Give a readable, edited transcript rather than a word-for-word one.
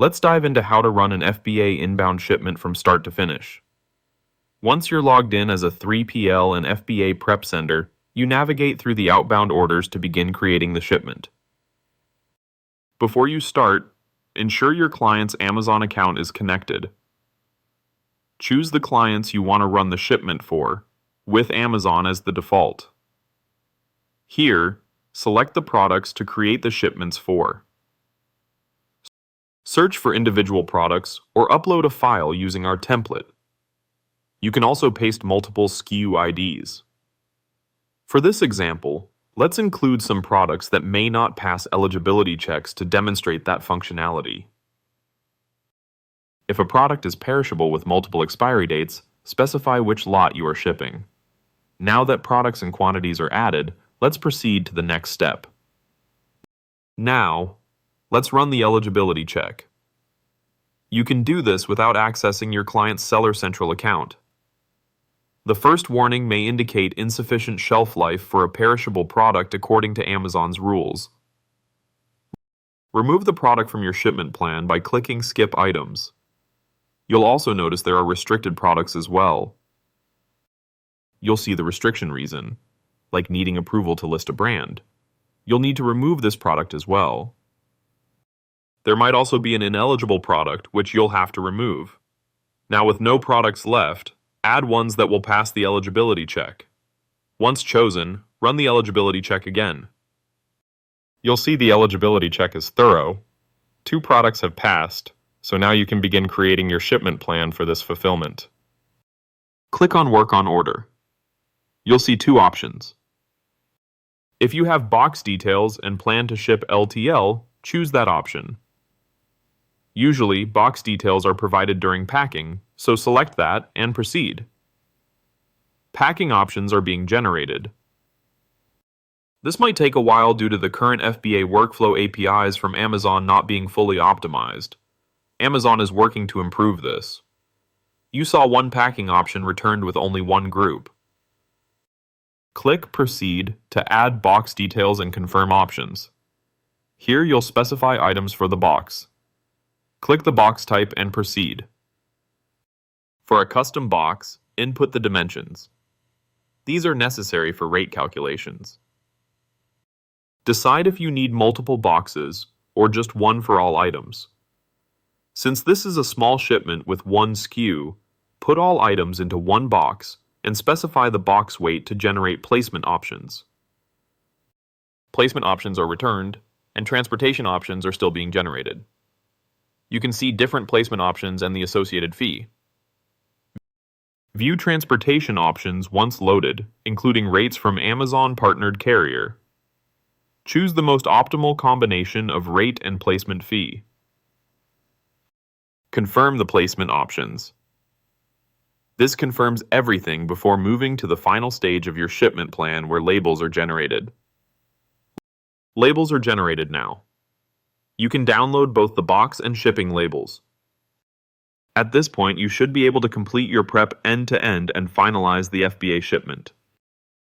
Let's dive into how to run an FBA inbound shipment from start to finish. Once you're logged in as a 3PL and FBA Prep Center, you navigate through the outbound orders to begin creating the shipment. Before you start, ensure your client's Amazon account is connected. Choose the clients you want to run the shipment for, with Amazon as the default. Here, select the products to create the shipments for. Search for individual products or upload a file using our template. You can also paste multiple SKU IDs. For this example, let's include some products that may not pass eligibility checks to demonstrate that functionality. If a product is perishable with multiple expiry dates, specify which lot you are shipping. Now that products and quantities are added, let's proceed to the next step. Now, let's run the eligibility check. You can do this without accessing your client's Seller Central account. The first warning may indicate insufficient shelf life for a perishable product according to Amazon's rules. Remove the product from your shipment plan by clicking Skip Items. You'll also notice there are restricted products as well. You'll see the restriction reason, like needing approval to list a brand. You'll need to remove this product as well. There might also be an ineligible product, which you'll have to remove. Now, with no products left, add ones that will pass the eligibility check. Once chosen, run the eligibility check again. You'll see the eligibility check is thorough. 2 products have passed, so now you can begin creating your shipment plan for this fulfillment. Click on Work on Order. You'll see 2 options. If you have box details and plan to ship LTL, choose that option. Usually, box details are provided during packing, so select that and proceed. Packing options are being generated. This might take a while due to the current FBA workflow APIs from Amazon not being fully optimized. Amazon is working to improve this. You saw one packing option returned with only one group. Click Proceed to add box details and confirm options. Here you'll specify items for the box. Click the box type and proceed. For a custom box, input the dimensions. These are necessary for rate calculations. Decide if you need multiple boxes or just one for all items. Since this is a small shipment with one SKU, put all items into one box and specify the box weight to generate placement options. Placement options are returned, and transportation options are still being generated. You can see different placement options and the associated fee. View transportation options once loaded, including rates from Amazon partnered carrier. Choose the most optimal combination of rate and placement fee. Confirm the placement options. This confirms everything before moving to the final stage of your shipment plan where labels are generated. Labels are generated now. You can download both the box and shipping labels. At this point, you should be able to complete your prep end-to-end and finalize the FBA shipment.